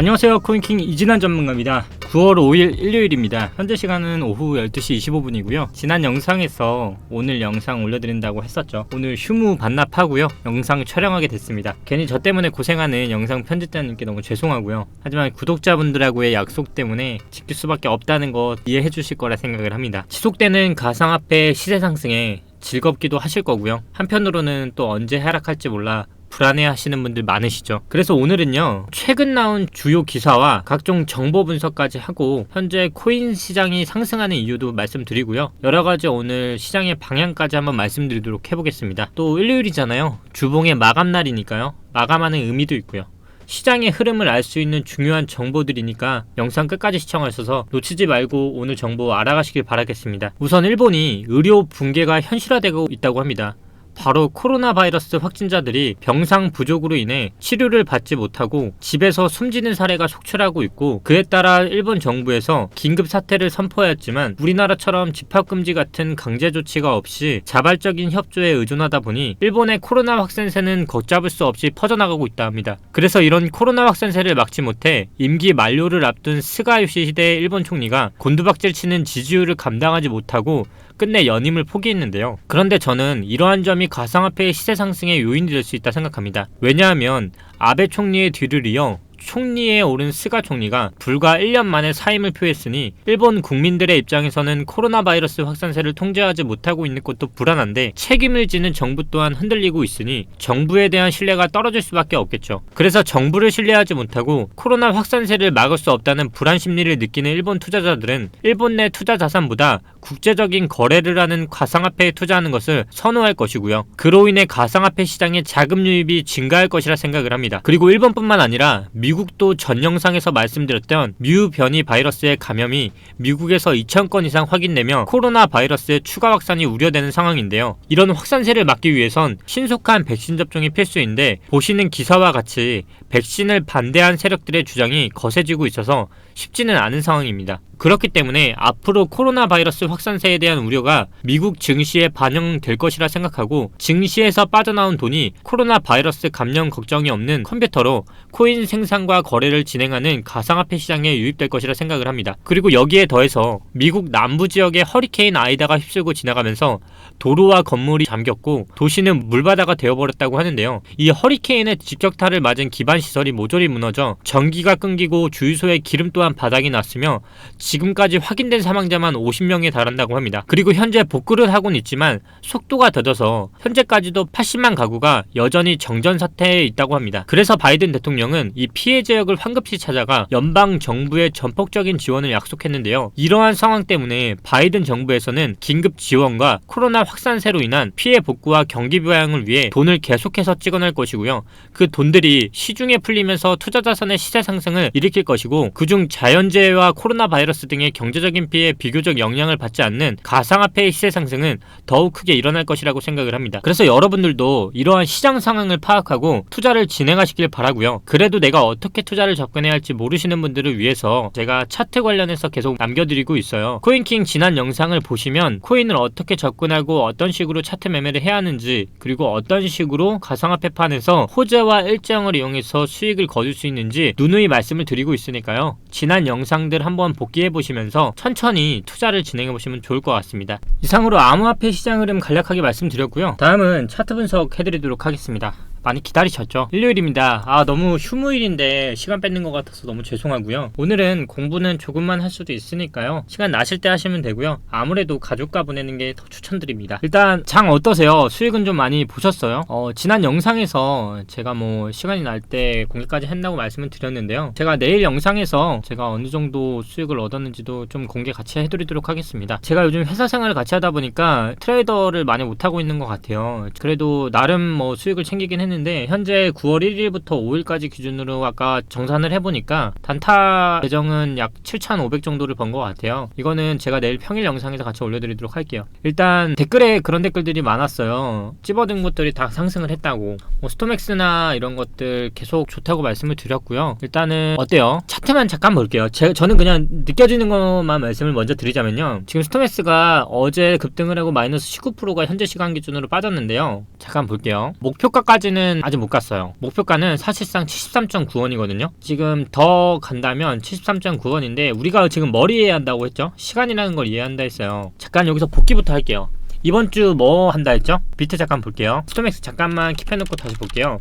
안녕하세요, 코인킹 이진환 전문가입니다. 9월 5일 일요일입니다. 현재 시간은 오후 12시 25분이고요 지난 영상에서 오늘 영상 올려드린다고 했었죠. 오늘 휴무 반납하고요 영상 촬영하게 됐습니다. 괜히 저 때문에 고생하는 영상 편집자님께 너무 죄송하고요, 하지만 구독자분들하고의 약속 때문에 지킬 수밖에 없다는 거 이해해 주실 거라 생각을 합니다. 지속되는 가상화폐 시세 상승에 즐겁기도 하실 거고요, 한편으로는 또 언제 하락할지 몰라 불안해 하시는 분들 많으시죠. 그래서 오늘은요, 최근 나온 주요 기사와 각종 정보 분석까지 하고 현재 코인 시장이 상승하는 이유도 말씀드리고요, 여러가지 오늘 시장의 방향까지 한번 말씀드리도록 해보겠습니다. 또 일요일이잖아요. 주봉의 마감날이니까요, 마감하는 의미도 있고요, 시장의 흐름을 알 수 있는 중요한 정보들이니까 영상 끝까지 시청하셔서 놓치지 말고 오늘 정보 알아가시길 바라겠습니다. 우선 일본이 의료 붕괴가 현실화되고 있다고 합니다. 바로 코로나 바이러스 확진자들이 병상 부족으로 인해 치료를 받지 못하고 집에서 숨지는 사례가 속출하고 있고, 그에 따라 일본 정부에서 긴급 사태를 선포하였지만 우리나라처럼 집합금지 같은 강제 조치가 없이 자발적인 협조에 의존하다 보니 일본의 코로나 확산세는 걷잡을 수 없이 퍼져나가고 있다 합니다. 그래서 이런 코로나 확산세를 막지 못해 임기 만료를 앞둔 스가 요시히데 일본 총리가 곤두박질 치는 지지율을 감당하지 못하고 끝내 연임을 포기했는데요. 그런데 저는 이러한 점이 가상화폐의 시세 상승의 요인이 될 수 있다 생각합니다. 왜냐하면 아베 총리의 뒤를 이어 총리에 오른 스가 총리가 불과 1년 만에 사임을 표했으니 일본 국민들의 입장에서는 코로나 바이러스 확산세를 통제하지 못하고 있는 것도 불안한데 책임을 지는 정부 또한 흔들리고 있으니 정부에 대한 신뢰가 떨어질 수밖에 없겠죠. 그래서 정부를 신뢰하지 못하고 코로나 확산세를 막을 수 없다는 불안 심리를 느끼는 일본 투자자들은 일본 내 투자 자산보다 국제적인 거래를 하는 가상화폐에 투자하는 것을 선호할 것이고요, 그로 인해 가상화폐 시장의 자금 유입이 증가할 것이라 생각을 합니다. 그리고 일본뿐만 아니라 미국도 전 영상에서 말씀드렸던 뮤 변이 바이러스의 감염이 미국에서 2,000건 이상 확인되며 코로나 바이러스의 추가 확산이 우려되는 상황인데요. 이런 확산세를 막기 위해선 신속한 백신 접종이 필수인데, 보시는 기사와 같이 백신을 반대한 세력들의 주장이 거세지고 있어서 쉽지는 않은 상황입니다. 그렇기 때문에 앞으로 코로나 바이러스 확산세에 대한 우려가 미국 증시에 반영될 것이라 생각하고, 증시에서 빠져나온 돈이 코로나 바이러스 감염 걱정이 없는 컴퓨터로 코인 생산과 거래를 진행하는 가상화폐 시장에 유입될 것이라 생각을 합니다. 그리고 여기에 더해서 미국 남부 지역의 허리케인 아이다가 휩쓸고 지나가면서 도로와 건물이 잠겼고 도시는 물바다가 되어버렸다고 하는데요. 이 허리케인의 직격탄을 맞은 기반 시설이 모조리 무너져 전기가 끊기고 주유소에 기름 또한 바닥이 났으며 지금까지 확인된 사망자만 50명에 달한다고 합니다. 그리고 현재 복구를 하고는 있지만 속도가 더뎌서 현재까지도 80만 가구가 여전히 정전 사태에 있다고 합니다. 그래서 바이든 대통령은 이 피해 지역을 황급히 찾아가 연방 정부의 전폭적인 지원을 약속했는데요. 이러한 상황 때문에 바이든 정부에서는 긴급 지원과 코로나 확산세로 인한 피해 복구와 경기 부양을 위해 돈을 계속해서 찍어낼 것이고요, 그 돈들이 시중에 풀리면서 투자자산의 시세 상승을 일으킬 것이고, 그중 자연재해와 코로나 바이러스 등의 경제적인 피해에 비교적 영향을 받지 않는 가상화폐의 시세 상승은 더욱 크게 일어날 것이라고 생각을 합니다. 그래서 여러분들도 이러한 시장 상황을 파악하고 투자를 진행하시길 바라고요. 그래도 내가 어떻게 투자를 접근해야 할지 모르시는 분들을 위해서 제가 차트 관련해서 계속 남겨드리고 있어요. 코인킹 지난 영상을 보시면 코인을 어떻게 접근하고 어떤 식으로 차트 매매를 해야 하는지, 그리고 어떤 식으로 가상화폐 판에서 호재와 일정을 이용해서 수익을 거둘 수 있는지 누누이 말씀을 드리고 있으니까요, 지난 영상들 한번 복귀해보시면서 천천히 투자를 진행해보시면 좋을 것 같습니다. 이상으로 암호화폐 시장 흐름 간략하게 말씀드렸고요, 다음은 차트 분석 해드리도록 하겠습니다. 많이 기다리셨죠? 일요일입니다. 너무 휴무일인데 시간 뺏는 것 같아서 너무 죄송하고요. 오늘은 공부는 조금만 할 수도 있으니까요, 시간 나실 때 하시면 되고요, 아무래도 가족과 보내는 게 더 추천드립니다. 일단 장 어떠세요? 수익은 좀 많이 보셨어요? 지난 영상에서 제가 시간이 날 때 공개까지 한다고 말씀을 드렸는데요, 제가 내일 영상에서 제가 어느 정도 수익을 얻었는지도 좀 공개 같이 해드리도록 하겠습니다. 제가 요즘 회사 생활을 같이 하다 보니까 트레이더를 많이 못하고 있는 것 같아요. 그래도 나름 수익을 챙기긴 했는데 현재 9월 1일부터 5일까지 기준으로 아까 정산을 해보니까 단타 계정은 약 7,500 정도를 번 것 같아요. 이거는 제가 내일 평일 영상에서 같이 올려드리도록 할게요. 일단 댓글에 그런 댓글들이 많았어요. 찝어든 것들이 다 상승을 했다고, 스토맥스나 이런 것들 계속 좋다고 말씀을 드렸고요. 일단은 어때요? 차트만 잠깐 볼게요. 저는 그냥 느껴지는 것만 말씀을 먼저 드리자면요, 지금 스토맥스가 어제 급등을 하고 마이너스 19%가 현재 시간 기준으로 빠졌는데요, 잠깐 볼게요. 목표가까지는 목표가는 아직 못 갔어요. 목표가는 사실상 73.9원이거든요. 지금 더 간다면 73.9원인데 우리가 지금 뭘 이해해야 한다고 했죠? 시간이라는 걸 이해한다 했어요. 잠깐 여기서 복귀부터 할게요. 이번 주 뭐 한다 했죠? 비트 잠깐 볼게요. 스톰엑스 잠깐만 킵해놓고 다시 볼게요.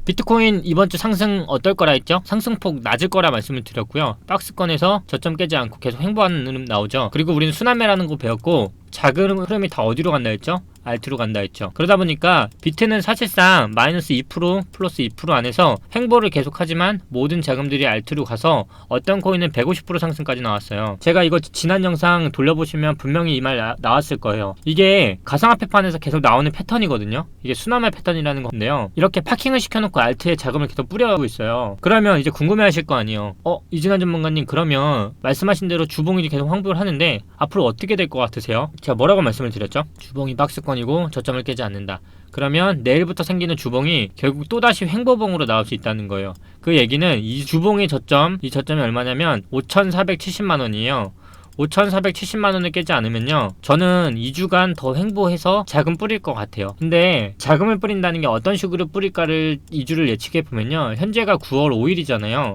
비트코인 이번 주 상승 어떨 거라 했죠? 상승폭 낮을 거라 말씀을 드렸고요. 박스권에서 저점 깨지 않고 계속 횡보하는 흐름 나오죠. 그리고 우리는 순환매라는 거 배웠고, 작은 흐름이 다 어디로 간다 했죠? 알트로 간다 했죠. 그러다 보니까 비트는 사실상 마이너스 2% 플러스 2% 안에서 횡보를 계속하지만 모든 자금들이 알트로 가서 어떤 코인은 150% 상승까지 나왔어요. 제가 이거 지난 영상 돌려보시면 분명히 이 말 나왔을 거예요. 이게 가상화폐판에서 계속 나오는 패턴이거든요. 이게 순환매 패턴이라는 건데요. 이렇게 파킹을 시켜놓고 알트에 자금을 계속 뿌려가고 있어요. 그러면 이제 궁금해하실 거 아니에요. 이진환 전문가님, 그러면 말씀하신 대로 주봉이 계속 환불을 하는데 앞으로 어떻게 될 것 같으세요? 제가 뭐라고 말씀을 드렸죠? 주봉이 박스권이고 저점을 깨지 않는다. 그러면 내일부터 생기는 주봉이 결국 또다시 횡보봉으로 나올 수 있다는 거예요. 그 얘기는 이 주봉의 저점, 이 저점이 얼마냐면 5,470만원이에요. 5,470만원을 깨지 않으면요, 저는 2주간 더 횡보해서 자금 뿌릴 것 같아요. 근데 자금을 뿌린다는 게 어떤 식으로 뿌릴까를 2주를 예측해 보면요, 현재가 9월 5일이잖아요.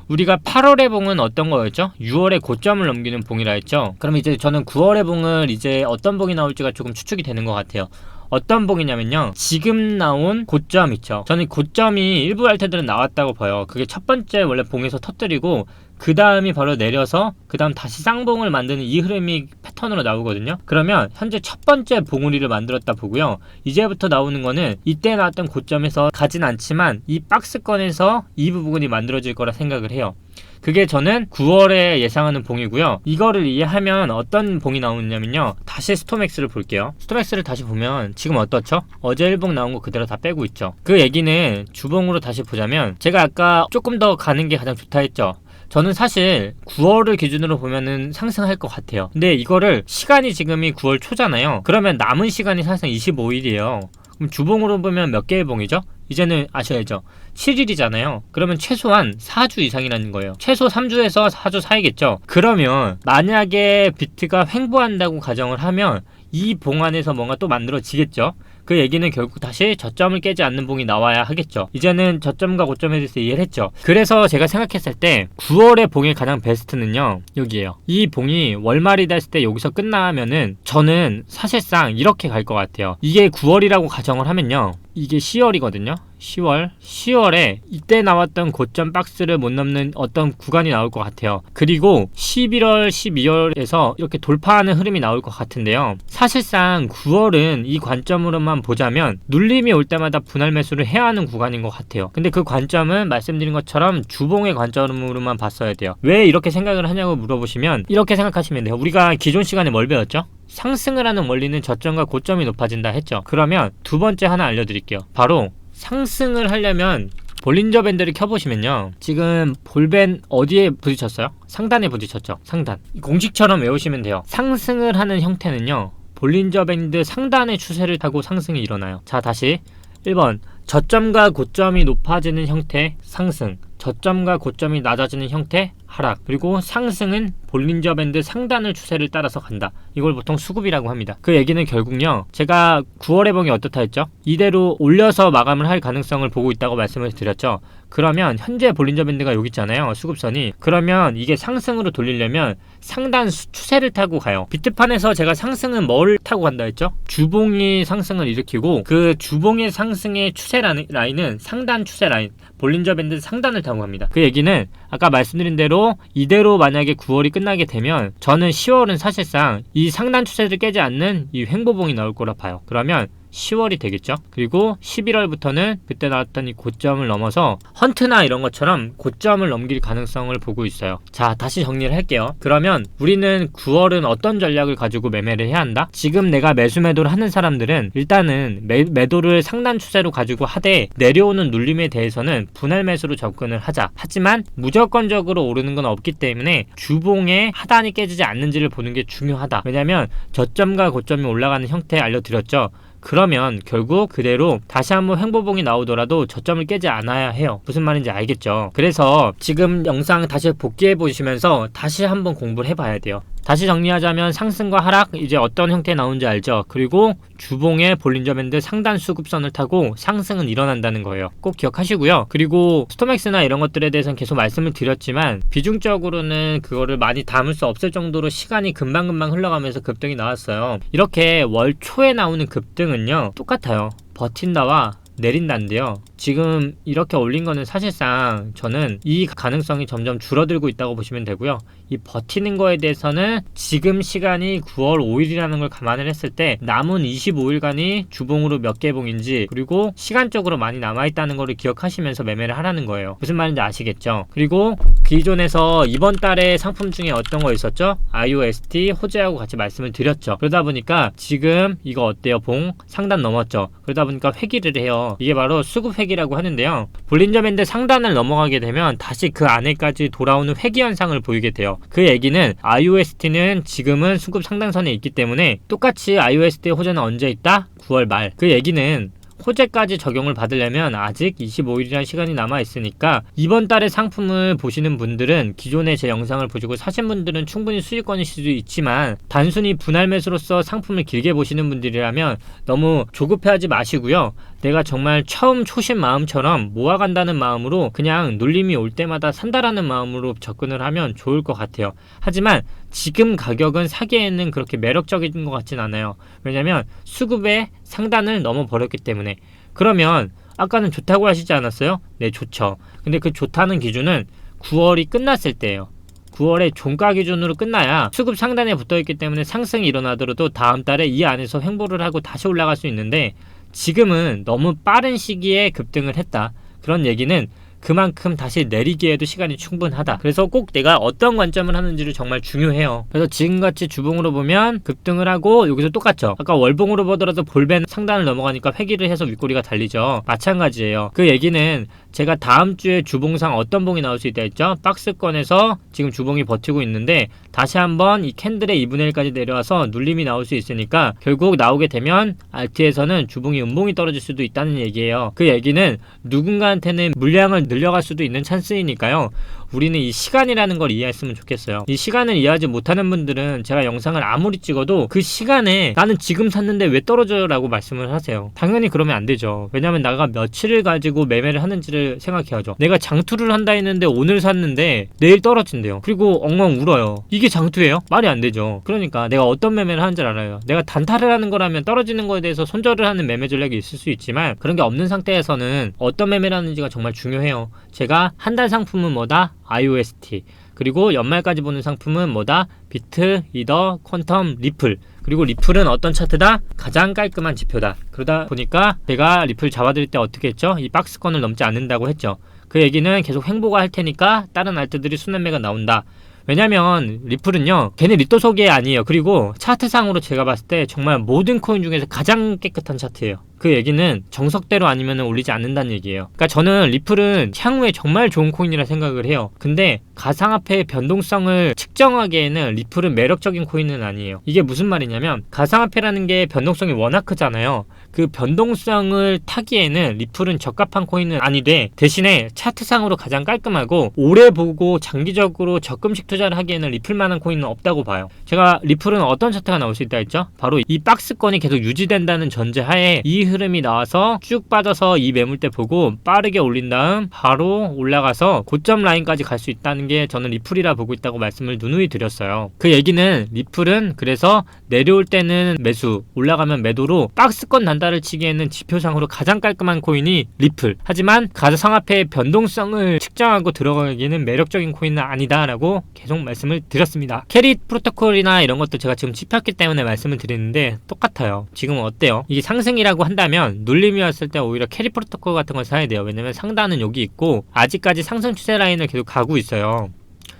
우리가 8월의 봉은 어떤 거였죠? 6월의 고점을 넘기는 봉이라 했죠. 그럼 이제 저는 9월의 봉을 이제 어떤 봉이 나올지가 조금 추측이 되는 것 같아요. 어떤 봉이냐면요, 지금 나온 고점 있죠. 저는 고점이 일부 알트들은 나왔다고 봐요. 그게 첫 번째 원래 봉에서 터뜨리고 그 다음이 바로 내려서 그 다음 다시 쌍봉을 만드는 이 흐름이 패턴으로 나오거든요. 그러면 현재 첫 번째 봉우리를 만들었다 보고요, 이제부터 나오는 거는 이때 나왔던 고점에서 가진 않지만 이 박스권에서 이 부분이 만들어질 거라 생각을 해요. 그게 저는 9월에 예상하는 봉이고요. 이거를 이해하면 어떤 봉이 나오냐면요, 다시 스톰엑스를 볼게요. 스톰엑스를 다시 보면 지금 어떻죠? 어제 1봉 나온 거 그대로 다 빼고 있죠. 그 얘기는 주봉으로 다시 보자면, 제가 아까 조금 더 가는 게 가장 좋다 했죠. 저는 사실 9월을 기준으로 보면은 상승할 것 같아요. 근데 이거를 시간이 지금이 9월 초잖아요. 그러면 남은 시간이 사실상 25일이에요. 그럼 주봉으로 보면 몇 개의 봉이죠? 이제는 아셔야죠. 7일이잖아요. 그러면 최소한 4주 이상이라는 거예요. 최소 3주에서 4주 사이겠죠. 그러면 만약에 비트가 횡보한다고 가정을 하면 이 봉 안에서 뭔가 또 만들어지겠죠. 그 얘기는 결국 다시 저점을 깨지 않는 봉이 나와야 하겠죠. 이제는 저점과 고점에 대해서 이해를 했죠. 그래서 제가 생각했을 때 9월의 봉의 가장 베스트는요, 여기에요. 이 봉이 월말이 됐을 때 여기서 끝나면은 저는 사실상 이렇게 갈 것 같아요. 이게 9월이라고 가정을 하면요, 이게 10월이거든요. 10월에 이때 나왔던 고점 박스를 못 넘는 어떤 구간이 나올 것 같아요. 그리고 11월, 12월에서 이렇게 돌파하는 흐름이 나올 것 같은데요, 사실상 9월은 이 관점으로만 보자면 눌림이 올 때마다 분할 매수를 해야 하는 구간인 것 같아요. 근데 그 관점은 말씀드린 것처럼 주봉의 관점으로만 봤어야 돼요. 왜 이렇게 생각을 하냐고 물어보시면 이렇게 생각하시면 돼요. 우리가 기존 시간에 뭘 배웠죠? 상승을 하는 원리는 저점과 고점이 높아진다 했죠. 그러면 두 번째 하나 알려드릴게요. 바로 상승을 하려면 볼린저 밴드를 켜보시면요, 지금 볼밴 어디에 부딪혔어요? 상단에 부딪혔죠. 상단. 공식처럼 외우시면 돼요. 상승을 하는 형태는요, 볼린저 밴드 상단의 추세를 타고 상승이 일어나요. 자, 다시 1번, 저점과 고점이 높아지는 형태 상승, 저점과 고점이 낮아지는 형태 하락, 그리고 상승은 볼린저 밴드 상단을 추세를 따라서 간다. 이걸 보통 수급이라고 합니다. 그 얘기는 결국요, 제가 9월의 봉이 어떻다 했죠? 이대로 올려서 마감을 할 가능성을 보고 있다고 말씀을 드렸죠. 그러면 현재 볼린저 밴드가 여기 있잖아요, 수급선이. 그러면 이게 상승으로 돌리려면 상단 추세를 타고 가요. 비트판에서 제가 상승은 뭘 타고 간다 했죠? 주봉이 상승을 일으키고 그 주봉의 상승의 추세 라인은 상단 추세 라인, 볼린저 밴드 상단을 타고 갑니다. 그 얘기는 아까 말씀드린 대로 이대로 만약에 9월이 끝나게 되면 저는 10월은 사실상 이 상단 추세를 깨지 않는 이 횡보봉이 나올 거라 봐요. 그러면 10월이 되겠죠. 그리고 11월부터는 그때 나왔던 이 고점을 넘어서 헌트나 이런 것처럼 고점을 넘길 가능성을 보고 있어요. 자, 다시 정리를 할게요. 그러면 우리는 9월은 어떤 전략을 가지고 매매를 해야 한다? 지금 내가 매수 매도를 하는 사람들은 일단은 매도를 상단 추세로 가지고 하되 내려오는 눌림에 대해서는 분할 매수로 접근을 하자. 하지만 무조건적으로 오르는 건 없기 때문에 주봉의 하단이 깨지지 않는지를 보는 게 중요하다. 왜냐면 저점과 고점이 올라가는 형태 알려드렸죠. 그러면 결국 그대로 다시 한번 횡보봉이 나오더라도 저점을 깨지 않아야 해요. 무슨 말인지 알겠죠? 그래서 지금 영상 다시 복귀해 보시면서 다시 한번 공부를 해봐야 돼요. 다시 정리하자면 상승과 하락 이제 어떤 형태에 나오는지 알죠? 그리고 주봉의 볼린저 밴드 상단 수급선을 타고 상승은 일어난다는 거예요. 꼭 기억하시고요. 그리고 스토맥스나 이런 것들에 대해서는 계속 말씀을 드렸지만 비중적으로는 그거를 많이 담을 수 없을 정도로 시간이 금방금방 흘러가면서 급등이 나왔어요. 이렇게 월 초에 나오는 급등은요 똑같아요. 버틴다와 내린다인데요. 지금 이렇게 올린 거는 사실상 저는 이 가능성이 점점 줄어들고 있다고 보시면 되고요. 이 버티는 거에 대해서는 지금 시간이 9월 5일이라는 걸 감안을 했을 때 남은 25일간이 주봉으로 몇 개봉인지 그리고 시간적으로 많이 남아있다는 거를 기억하시면서 매매를 하라는 거예요. 무슨 말인지 아시겠죠? 그리고 기존에서 이번 달에 상품 중에 어떤 거 있었죠? IOST, 호재하고 같이 말씀을 드렸죠. 그러다 보니까 지금 이거 어때요? 봉 상단 넘었죠? 그러다 보니까 회귀를 해요. 이게 바로 수급 회귀라고 하는데요. 볼린저 밴드 상단을 넘어가게 되면 다시 그 안에까지 돌아오는 회귀 현상을 보이게 돼요. 그 얘기는 IOST는 지금은 수급 상단선에 있기 때문에 똑같이 IOST 호재는 언제 있다? 9월 말. 그 얘기는 호재까지 적용을 받으려면 아직 25일이라는 시간이 남아 있으니까 이번 달의 상품을 보시는 분들은 기존에 제 영상을 보시고 사신 분들은 충분히 수익권일 수도 있지만 단순히 분할 매수로서 상품을 길게 보시는 분들이라면 너무 조급해하지 마시고요. 내가 정말 처음 초심 마음처럼 모아간다는 마음으로 그냥 눌림이 올 때마다 산다라는 마음으로 접근을 하면 좋을 것 같아요. 하지만 지금 가격은 사기에는 그렇게 매력적인 것 같진 않아요. 왜냐면 수급의 상단을 넘어버렸기 때문에. 그러면 아까는 좋다고 하시지 않았어요? 네, 좋죠. 근데 그 좋다는 기준은 9월이 끝났을 때예요. 9월에 종가 기준으로 끝나야 수급 상단에 붙어있기 때문에 상승이 일어나더라도 다음 달에 이 안에서 횡보를 하고 다시 올라갈 수 있는데 지금은 너무 빠른 시기에 급등을 했다. 그런 얘기는 그만큼 다시 내리기에도 시간이 충분하다. 그래서 꼭 내가 어떤 관점을 하는지를 정말 중요해요. 그래서 지금같이 주봉으로 보면 급등을 하고 여기서 똑같죠. 아까 월봉으로 보더라도 볼벤 상단을 넘어가니까 회귀를 해서 윗꼬리가 달리죠. 마찬가지예요. 그 얘기는 제가 다음 주에 주봉상 어떤 봉이 나올 수 있다 했죠? 박스권에서 지금 주봉이 버티고 있는데 다시 한번 이 캔들의 2분의 1까지 내려와서 눌림이 나올 수 있으니까 결국 나오게 되면 알트에서는 주봉이 음봉이 떨어질 수도 있다는 얘기예요. 그 얘기는 누군가한테는 물량을 늘려갈 수도 있는 찬스이니까요. 우리는 이 시간이라는 걸 이해했으면 좋겠어요. 이 시간을 이해하지 못하는 분들은 제가 영상을 아무리 찍어도 그 시간에 나는 지금 샀는데 왜 떨어져요? 라고 말씀을 하세요. 당연히 그러면 안 되죠. 왜냐면 내가 며칠을 가지고 매매를 하는지를 생각해야죠. 내가 장투를 한다 했는데 오늘 샀는데 내일 떨어진대요. 그리고 엉엉 울어요. 이게 장투예요? 말이 안 되죠. 그러니까 내가 어떤 매매를 하는 줄 알아요. 내가 단타를 하는 거라면 떨어지는 거에 대해서 손절을 하는 매매 전략이 있을 수 있지만 그런 게 없는 상태에서는 어떤 매매를 하는지가 정말 중요해요. 제가 한 달 상품은 뭐다? IOST. 그리고 연말까지 보는 상품은 뭐다? 비트, 이더, 퀀텀, 리플. 그리고 리플은 어떤 차트다? 가장 깔끔한 지표다. 그러다 보니까 제가 리플 잡아드릴 때 어떻게 했죠? 이 박스권을 넘지 않는다고 했죠. 그 얘기는 계속 횡보가 할 테니까 다른 알트들이 순환매가 나온다. 왜냐면 리플은요 걔네 리또 속이 아니에요. 그리고 차트상으로 제가 봤을 때 정말 모든 코인 중에서 가장 깨끗한 차트예요. 그 얘기는 정석대로 아니면 올리지 않는다는 얘기예요. 그러니까 저는 리플은 향후에 정말 좋은 코인이라 생각을 해요. 근데 가상화폐의 변동성을 측정하기에는 리플은 매력적인 코인은 아니에요. 이게 무슨 말이냐면 가상화폐라는 게 변동성이 워낙 크잖아요. 그 변동성을 타기에는 리플은 적합한 코인은 아니되 대신에 차트상으로 가장 깔끔하고 오래 보고 장기적으로 적금식 투자를 하기에는 리플만한 코인은 없다고 봐요. 제가 리플은 어떤 차트가 나올 수 있다 했죠? 바로 이 박스권이 계속 유지된다는 전제하에 이 흐름이 나와서 쭉 빠져서 이 매물대 보고 빠르게 올린 다음 바로 올라가서 고점 라인까지 갈 수 있다는 게 저는 리플이라 보고 있다고 말씀을 누누이 드렸어요. 그 얘기는 리플은 그래서 내려올 때는 매수, 올라가면 매도로 박스권 단타를 치기에는 지표상으로 가장 깔끔한 코인이 리플. 하지만 가상화폐의 변동성을 측정하고 들어가기에는 매력적인 코인은 아니다라고 계속 말씀을 드렸습니다. 캐리 프로토콜이나 이런 것도 제가 지금 짚었기 때문에 말씀을 드리는데 똑같아요. 지금 어때요? 이게 상승이라고 한다면 눌림이 왔을 때 오히려 캐리 프로토콜 같은 걸 사야 돼요. 왜냐면 상단은 여기 있고 아직까지 상승 추세 라인을 계속 가고 있어요.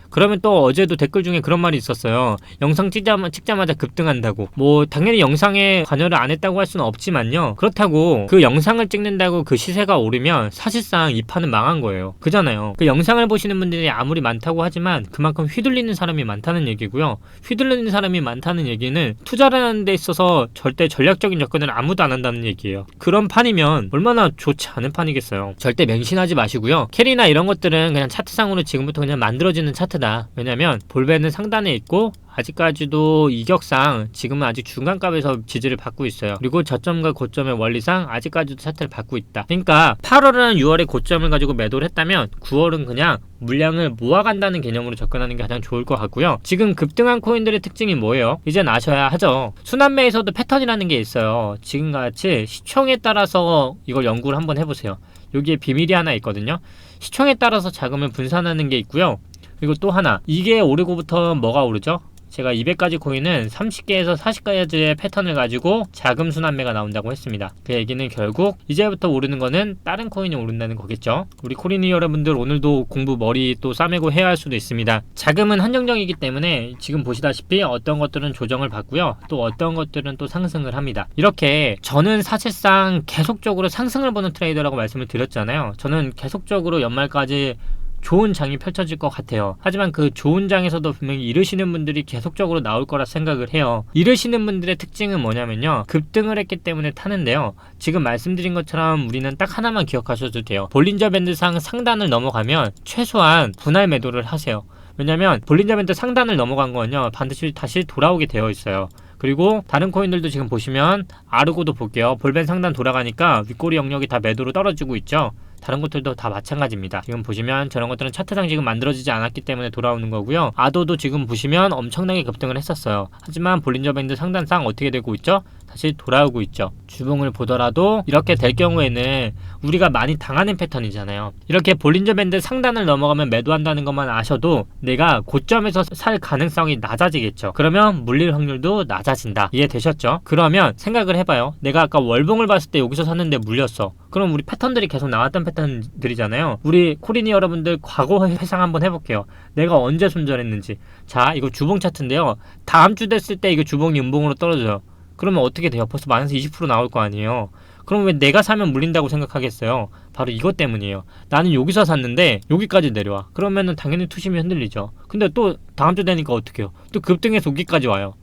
그러면 또 어제도 댓글 중에 그런 말이 있었어요. 영상 찍자마자 급등한다고. 뭐 당연히 영상에 관여를 안 했다고 할 수는 없지만요. 그렇다고 그 영상을 찍는다고 그 시세가 오르면 사실상 이 판은 망한 거예요. 그잖아요. 그 영상을 보시는 분들이 아무리 많다고 하지만 그만큼 휘둘리는 사람이 많다는 얘기고요. 휘둘리는 사람이 많다는 얘기는 투자를 하는 데 있어서 절대 전략적인 접근을 아무도 안 한다는 얘기예요. 그런 판이면 얼마나 좋지 않은 판이겠어요. 절대 맹신하지 마시고요. 캐리나 이런 것들은 그냥 차트상으로 지금부터 그냥 만들어지는 차트다. 왜냐면 볼벤은 상단에 있고 아직까지도 이격상 지금은 아직 중간값에서 지지를 받고 있어요. 그리고 저점과 고점의 원리상 아직까지도 차트를 받고 있다. 그러니까 8월은 6월의 고점을 가지고 매도를 했다면 9월은 그냥 물량을 모아간다는 개념으로 접근하는 게 가장 좋을 것 같고요. 지금 급등한 코인들의 특징이 뭐예요? 이젠 아셔야 하죠. 순환매에서도 패턴이라는 게 있어요. 지금같이 시총에 따라서 이걸 연구를 한번 해보세요. 여기에 비밀이 하나 있거든요. 시총에 따라서 자금을 분산하는 게 있고요. 그리고 또 하나, 이게 오르고부터 뭐가 오르죠? 제가 200가지 코인은 30개에서 40가지의 패턴을 가지고 자금 순환매가 나온다고 했습니다. 그 얘기는 결국 이제부터 오르는 거는 다른 코인이 오른다는 거겠죠. 우리 코리니 여러분들 오늘도 공부 머리 또 싸매고 해야 할 수도 있습니다. 자금은 한정적이기 때문에 지금 보시다시피 어떤 것들은 조정을 받고요. 또 어떤 것들은 또 상승을 합니다. 이렇게 저는 사실상 계속적으로 상승을 보는 트레이더라고 말씀을 드렸잖아요. 저는 계속적으로 연말까지 좋은 장이 펼쳐질 것 같아요. 하지만 그 좋은 장에서도 분명히 이르시는 분들이 계속적으로 나올 거라 생각을 해요. 이르시는 분들의 특징은 뭐냐면요, 급등을 했기 때문에 타는데요. 지금 말씀드린 것처럼 우리는 딱 하나만 기억하셔도 돼요. 볼린저 밴드상 상단을 넘어가면 최소한 분할 매도를 하세요. 왜냐면 볼린저 밴드 상단을 넘어간 거는요, 반드시 다시 돌아오게 되어 있어요. 그리고 다른 코인들도 지금 보시면 아르고도 볼게요. 볼밴 상단 돌아가니까 윗꼬리 영역이 다 매도로 떨어지고 있죠. 다른 것들도 다 마찬가지입니다. 지금 보시면 저런 것들은 차트상 지금 만들어지지 않았기 때문에 돌아오는 거고요. 아도도 지금 보시면 엄청나게 급등을 했었어요. 하지만 볼린저 밴드 상단상 어떻게 되고 있죠? 다시 돌아오고 있죠. 주봉을 보더라도 이렇게 될 경우에는 우리가 많이 당하는 패턴이잖아요. 이렇게 볼린저 밴드 상단을 넘어가면 매도한다는 것만 아셔도 내가 고점에서 살 가능성이 낮아지겠죠. 그러면 물릴 확률도 낮아진다. 이해되셨죠? 그러면 생각을 해봐요. 내가 아까 월봉을 봤을 때 여기서 샀는데 물렸어. 그럼 우리 패턴들이 계속 나왔던 패턴들이잖아요. 우리 코리니 여러분들 과거 회상 한번 해볼게요. 내가 언제 손절했는지. 자, 이거 주봉 차트인데요. 다음 주 됐을 때 이거 주봉이 음봉으로 떨어져요. 그러면 어떻게 돼요? 벌써 마이너스 20% 나올 거 아니에요. 그럼 왜 내가 사면 물린다고 생각하겠어요? 바로 이것 때문이에요. 나는 여기서 샀는데 여기까지 내려와. 그러면은 당연히 투심이 흔들리죠. 근데 또 다음 주 되니까 어떻게 해요? 또 급등해서 여기까지 와요.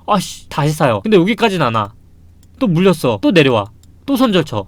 아씨, 다시 사요. 근데 여기까지는 안 와. 또 물렸어. 또 내려와. 또 손절쳐.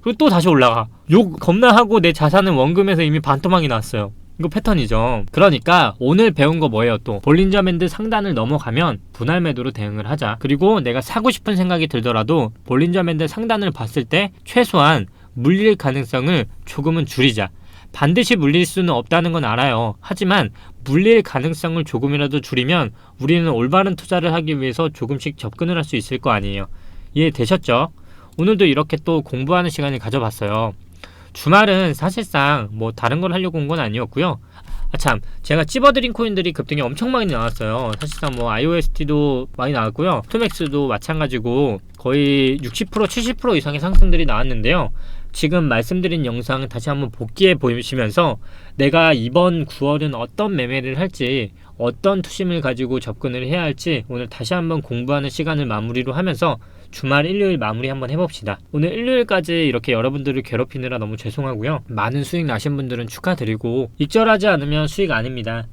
그리고 또 다시 올라가. 욕 겁나 하고 내 자산은 원금에서 이미 반토막이 났어요. 이거 패턴이죠. 그러니까 오늘 배운 거 뭐예요? 또 볼린저 밴드 상단을 넘어가면 분할 매도로 대응을 하자. 그리고 내가 사고 싶은 생각이 들더라도 볼린저 밴드 상단을 봤을 때 최소한 물릴 가능성을 조금은 줄이자. 반드시 물릴 수는 없다는 건 알아요. 하지만 물릴 가능성을 조금이라도 줄이면 우리는 올바른 투자를 하기 위해서 조금씩 접근을 할 수 있을 거 아니에요. 이해되셨죠? 오늘도 이렇게 또 공부하는 시간을 가져봤어요. 주말은 사실상 뭐 다른 걸 하려고 온 건 아니었고요. 참, 제가 찝어드린 코인들이 급등이 엄청 많이 나왔어요. 사실상 뭐 IOST도 많이 나왔고요. 투맥스도 마찬가지고 거의 60% 70% 이상의 상승들이 나왔는데요. 지금 말씀드린 영상 다시 한번 복기해 보시면서 내가 이번 9월은 어떤 매매를 할지, 어떤 투심을 가지고 접근을 해야 할지 오늘 다시 한번 공부하는 시간을 마무리로 하면서 주말 일요일 마무리 한번 해봅시다. 오늘 일요일까지 이렇게 여러분들을 괴롭히느라 너무 죄송하고요. 많은 수익 나신 분들은 축하드리고, 익절하지 않으면 수익 아닙니다.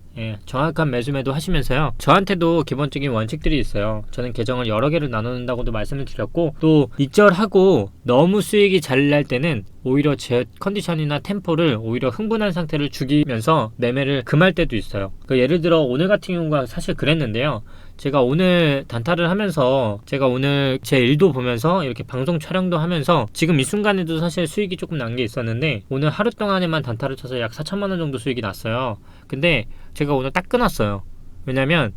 정확한 매수매도 하시면서요. 저한테도 기본적인 원칙들이 있어요. 저는 계정을 여러 개를 나누는다고도 말씀을 드렸고, 또 익절하고 너무 수익이 잘 날 때는 오히려 제 컨디션이나 템포를 오히려 흥분한 상태를 죽이면서 매매를 금할 때도 있어요. 예를 들어 오늘 같은 경우가 사실 그랬는데요. 제가 오늘 단타를 하면서, 제가 오늘 제 일도 보면서 이렇게 방송 촬영도 하면서 지금 이 순간에도 사실 수익이 조금 난 게 있었는데, 오늘 하루 동안에만 단타를 쳐서 약 4천만원 정도 수익이 났어요. 근데 제가 오늘 딱 끊었어요. 왜냐면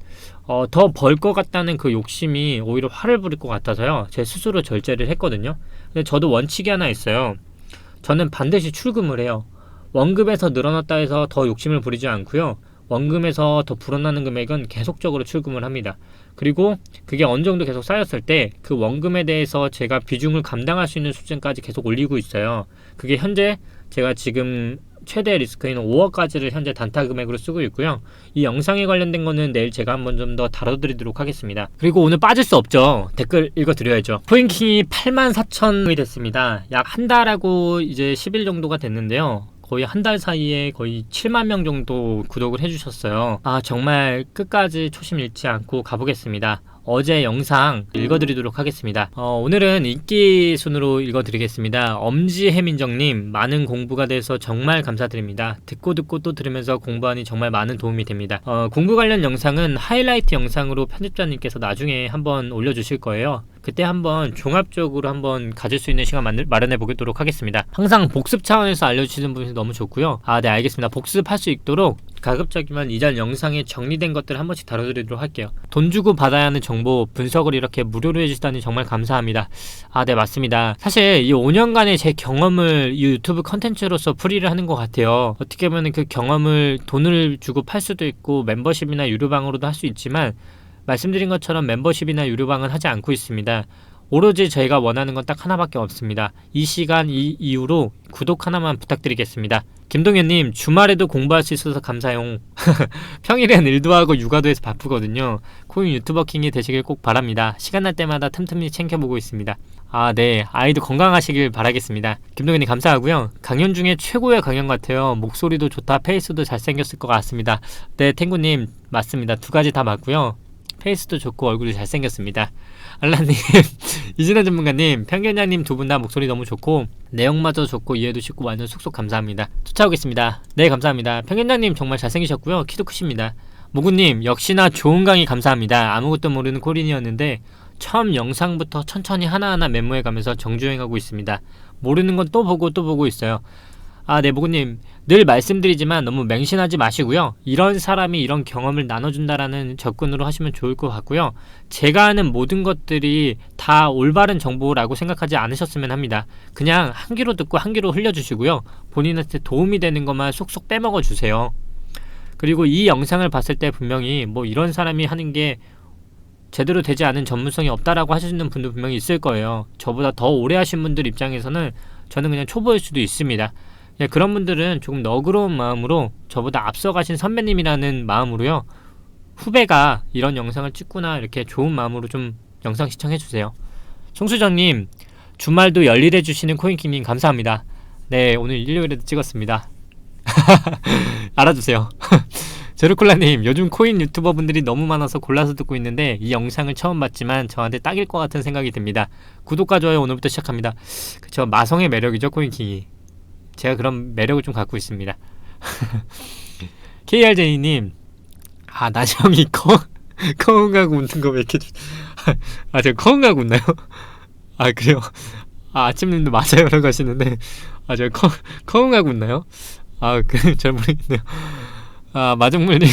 더 벌 것 같다는 그 욕심이 오히려 화를 부릴 것 같아서요. 제 스스로 절제를 했거든요. 근데 저도 원칙이 하나 있어요. 저는 반드시 출금을 해요. 원금에서 늘어났다 해서 더 욕심을 부리지 않고요. 원금에서 더 불어나는 금액은 계속적으로 출금을 합니다. 그리고 그게 어느 정도 계속 쌓였을 때 그 원금에 대해서 제가 비중을 감당할 수 있는 수준까지 계속 올리고 있어요. 그게 현재 제가 지금 최대 리스크인 5억까지를 현재 단타 금액으로 쓰고 있고요. 이 영상에 관련된 거는 내일 제가 한번 좀 더 다뤄드리도록 하겠습니다. 그리고 오늘 빠질 수 없죠. 댓글 읽어드려야죠. 코인킹이 84,000이 됐습니다. 약 한 달하고 이제 10일 정도가 됐는데요. 거의 한 달 사이에 거의 7만 명 정도 구독을 해주셨어요. 정말 끝까지 초심 잃지 않고 가보겠습니다. 어제 영상 읽어드리도록 하겠습니다. 오늘은 인기 순으로 읽어드리겠습니다. 엄지혜민정님, 많은 공부가 돼서 정말 감사드립니다. 듣고 또 들으면서 공부하니 정말 많은 도움이 됩니다. 공부 관련 영상은 하이라이트 영상으로 편집자님께서 나중에 한번 올려주실 거예요. 그때 한번 종합적으로 한번 가질 수 있는 시간 마련해 보도록 하겠습니다. 항상 복습 차원에서 알려주시는 분이 너무 좋고요. 네, 알겠습니다. 복습할 수 있도록 가급적이면 이전 영상에 정리된 것들을 한 번씩 다뤄드리도록 할게요. 돈 주고 받아야 하는 정보 분석을 이렇게 무료로 해주시다니 정말 감사합니다. 네, 맞습니다. 사실 이 5년간의 제 경험을 이 유튜브 컨텐츠로서 풀이를 하는 것 같아요. 어떻게 보면 그 경험을 돈을 주고 팔 수도 있고 멤버십이나 유료방으로도 할 수 있지만, 말씀드린 것처럼 멤버십이나 유료방은 하지 않고 있습니다. 오로지 저희가 원하는 건 딱 하나밖에 없습니다. 이 시간 이후로 구독 하나만 부탁드리겠습니다. 김동현님, 주말에도 공부할 수 있어서 감사용. 평일엔 일도 하고 육아도 해서 바쁘거든요. 코인 유튜버킹이 되시길 꼭 바랍니다. 시간 날 때마다 틈틈이 챙겨보고 있습니다. 네, 아이도 건강하시길 바라겠습니다. 김동현님 감사하고요. 강연 중에 최고의 강연 같아요. 목소리도 좋다, 페이스도 잘생겼을 것 같습니다. 네, 탱구님 맞습니다. 두 가지 다 맞고요. 페이스도 좋고 얼굴도 잘생겼습니다. 알라님, 이진환 전문가님, 평균자님 두 분 다 목소리 너무 좋고 내용마저 좋고 이해도 쉽고 완전 쏙쏙 감사합니다. 쫓아오겠습니다. 네, 감사합니다. 평균자님 정말 잘생기셨고요. 키도 크십니다. 모구님, 역시나 좋은 강의 감사합니다. 아무것도 모르는 코린이었는데 처음 영상부터 천천히 하나하나 메모해가면서 정주행하고 있습니다. 모르는 건 또 보고 있어요. 네, 모구님, 늘 말씀드리지만 너무 맹신하지 마시고요. 이런 사람이 이런 경험을 나눠준다라는 접근으로 하시면 좋을 것 같고요. 제가 하는 모든 것들이 다 올바른 정보라고 생각하지 않으셨으면 합니다. 그냥 한 귀로 듣고 한 귀로 흘려주시고요. 본인한테 도움이 되는 것만 쏙쏙 빼먹어 주세요. 그리고 이 영상을 봤을 때 분명히 뭐 이런 사람이 하는 게 제대로 되지 않은 전문성이 없다라고 하시는 분도 분명히 있을 거예요. 저보다 더 오래 하신 분들 입장에서는 저는 그냥 초보일 수도 있습니다. 그런 분들은 조금 너그러운 마음으로 저보다 앞서가신 선배님이라는 마음으로요, 후배가 이런 영상을 찍구나 이렇게 좋은 마음으로 좀 영상 시청해주세요. 송수정님, 주말도 열일해주시는 코인킹님 감사합니다. 네, 오늘 일요일에도 찍었습니다. 알아주세요. 제로콜라님, 요즘 코인 유튜버 분들이 너무 많아서 골라서 듣고 있는데 이 영상을 처음 봤지만 저한테 딱일 것 같은 생각이 듭니다. 구독과 좋아요 오늘부터 시작합니다. 그쵸, 마성의 매력이죠, 코인킹이. 제가 그런 매력을 좀 갖고 있습니다. KRJ님, 나정이 커응하고 웃는 거 왜 이렇게 제가 커응하고 웃나요? 그래요? 아침님도 맞아요 라고 하시는데 제가 커응하고 웃나요? 잘 모르겠네요. 마정물님,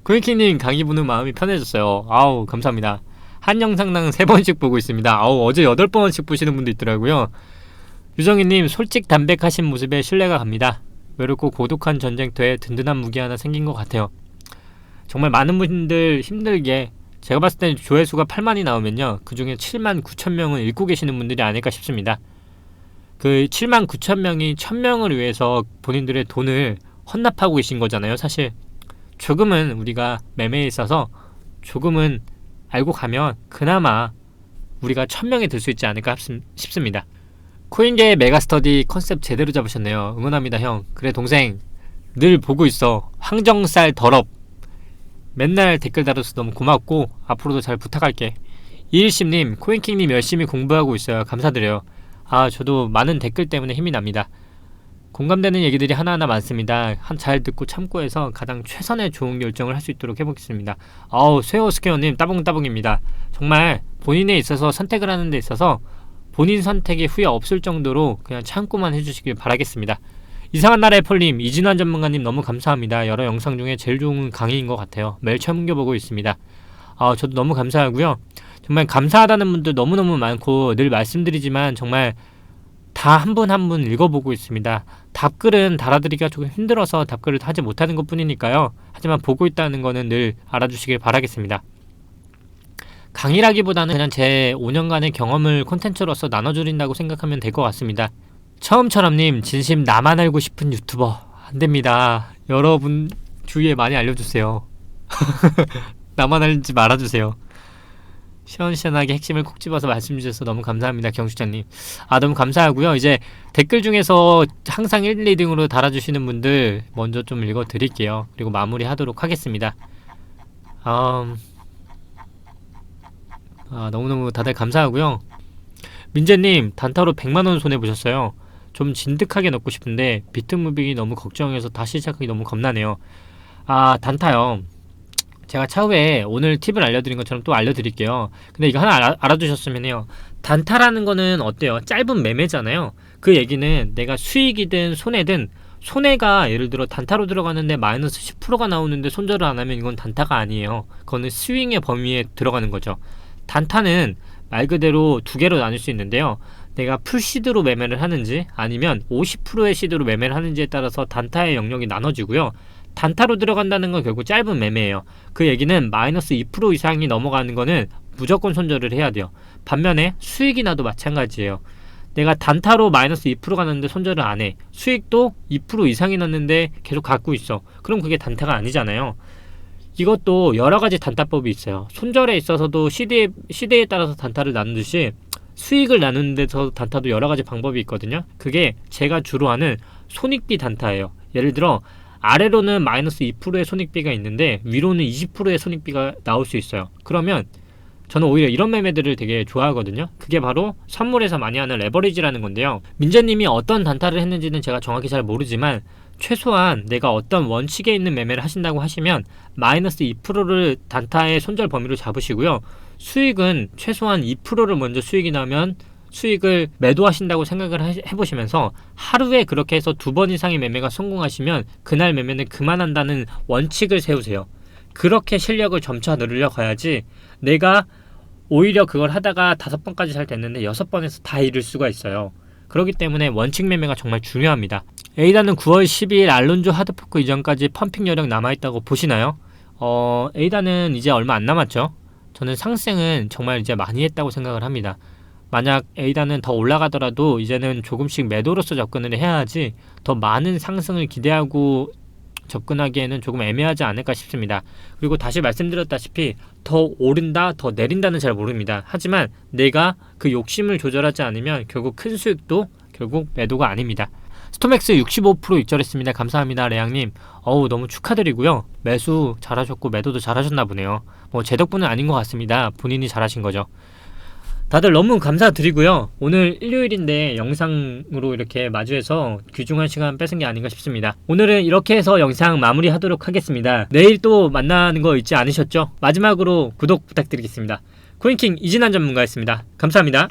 코인키님 강의 보는 마음이 편해졌어요. 감사합니다. 한 영상당 3번씩 보고 있습니다. 어제 8번씩 보시는 분도 있더라고요. 유정희님, 솔직 담백하신 모습에 신뢰가 갑니다. 외롭고 고독한 전쟁터에 든든한 무기 하나 생긴 것 같아요. 정말 많은 분들 힘들게, 제가 봤을 때 조회수가 8만이 나오면요, 그 중에 7만 9천 명은 읽고 계시는 분들이 아닐까 싶습니다. 그 7만 9천 명이 1000명을 위해서 본인들의 돈을 헌납하고 계신 거잖아요. 사실 조금은 우리가 매매에 있어서 조금은 알고 가면 그나마 우리가 1000명이 될 수 있지 않을까 싶습니다. 코인계의 메가스터디 컨셉 제대로 잡으셨네요. 응원합니다, 형. 그래, 동생. 늘 보고 있어. 황정살 더럽. 맨날 댓글 달아서 너무 고맙고 앞으로도 잘 부탁할게. 이일심님, 코인킹님 열심히 공부하고 있어요. 감사드려요. 저도 많은 댓글 때문에 힘이 납니다. 공감되는 얘기들이 하나하나 많습니다. 잘 듣고 참고해서 가장 최선의 좋은 결정을 할 수 있도록 해보겠습니다. 쇠어스퀘어님 따봉따봉입니다. 정말 본인에 있어서 선택을 하는 데 있어서 본인 선택에 후회 없을 정도로 그냥 참고만 해주시길 바라겠습니다. 이상한 나라의 폴님, 이진환 전문가님 너무 감사합니다. 여러 영상 중에 제일 좋은 강의인 것 같아요. 매일 챙겨보고 있습니다. 저도 너무 감사하고요. 정말 감사하다는 분들 너무너무 많고 늘 말씀드리지만 정말 다 한 분 한 분 읽어보고 있습니다. 답글은 달아드리기가 조금 힘들어서 답글을 하지 못하는 것 뿐이니까요. 하지만 보고 있다는 거는 늘 알아주시길 바라겠습니다. 강의라기보다는 그냥 제 5년간의 경험을 콘텐츠로서 나눠드린다고 생각하면 될 것 같습니다. 처음처럼님, 진심 나만 알고 싶은 유튜버 안됩니다. 여러분 주위에 많이 알려주세요. 나만 알지 말아주세요. 시원시원하게 핵심을 콕 집어서 말씀 주셔서 너무 감사합니다. 경수장님, 너무 감사하고요. 이제 댓글 중에서 항상 1, 2등으로 달아주시는 분들 먼저 좀 읽어드릴게요. 그리고 마무리 하도록 하겠습니다. 너무너무 다들 감사하고요. 민재님, 단타로 100만원 손해보셨어요. 좀 진득하게 넣고 싶은데 비트무빙이 너무 걱정해서 다시 시작하기 너무 겁나네요. 단타요. 제가 차후에 오늘 팁을 알려드린 것처럼 또 알려드릴게요. 근데 이거 하나 알아두셨으면 해요. 단타라는 거는 어때요? 짧은 매매잖아요. 그 얘기는 내가 수익이든 손해든, 손해가 예를 들어 단타로 들어가는데 마이너스 10%가 나오는데 손절을 안 하면 이건 단타가 아니에요. 그거는 스윙의 범위에 들어가는 거죠. 단타는 말 그대로 두 개로 나눌 수 있는데요. 내가 풀시드로 매매를 하는지 아니면 50%의 시드로 매매를 하는지에 따라서 단타의 영역이 나눠지고요. 단타로 들어간다는 건 결국 짧은 매매예요. 그 얘기는 마이너스 2% 이상이 넘어가는 거는 무조건 손절을 해야 돼요. 반면에 수익이 나도 마찬가지예요. 내가 단타로 마이너스 2%가 났는데 손절을 안 해. 수익도 2% 이상이 났는데 계속 갖고 있어. 그럼 그게 단타가 아니잖아요. 이것도 여러 가지 단타법이 있어요. 손절에 있어서도 시대에 따라서 단타를 나누듯이 수익을 나누는 데서 단타도 여러 가지 방법이 있거든요. 그게 제가 주로 하는 손익비 단타예요. 예를 들어 아래로는 마이너스 2%의 손익비가 있는데 위로는 20%의 손익비가 나올 수 있어요. 그러면 저는 오히려 이런 매매들을 되게 좋아하거든요. 그게 바로 선물에서 많이 하는 레버리지라는 건데요. 민재님이 어떤 단타를 했는지는 제가 정확히 잘 모르지만 최소한 내가 어떤 원칙에 있는 매매를 하신다고 하시면 마이너스 2%를 단타의 손절 범위로 잡으시고요. 수익은 최소한 2%를 먼저 수익이 나면 수익을 매도하신다고 생각을 해보시면서 하루에 그렇게 해서 2번 이상의 매매가 성공하시면 그날 매매는 그만한다는 원칙을 세우세요. 그렇게 실력을 점차 늘려 가야지 내가 오히려 그걸 하다가 5번까지 잘 됐는데 6번에서 다 잃을 수가 있어요. 그렇기 때문에 원칙 매매가 정말 중요합니다. 에이다는 9월 12일 알론조 하드포크 이전까지 펌핑 여력 남아있다고 보시나요? 에이다는 이제 얼마 안 남았죠. 저는 상승은 정말 이제 많이 했다고 생각을 합니다. 만약 에이다는 더 올라가더라도 이제는 조금씩 매도로서 접근을 해야 하지 더 많은 상승을 기대하고 접근하기에는 조금 애매하지 않을까 싶습니다. 그리고 다시 말씀드렸다시피 더 오른다, 더 내린다는 잘 모릅니다. 하지만 내가 그 욕심을 조절하지 않으면 결국 큰 수익도 결국 매도가 아닙니다. 스톰엑스 65% 익절했습니다. 감사합니다, 레양님. 너무 축하드리고요. 매수 잘하셨고 매도도 잘하셨나 보네요. 제 덕분은 아닌 것 같습니다. 본인이 잘하신 거죠. 다들 너무 감사드리고요. 오늘 일요일인데 영상으로 이렇게 마주해서 귀중한 시간 뺏은 게 아닌가 싶습니다. 오늘은 이렇게 해서 영상 마무리하도록 하겠습니다. 내일 또 만나는 거 잊지 않으셨죠? 마지막으로 구독 부탁드리겠습니다. 코인킹 이진환 전문가였습니다. 감사합니다.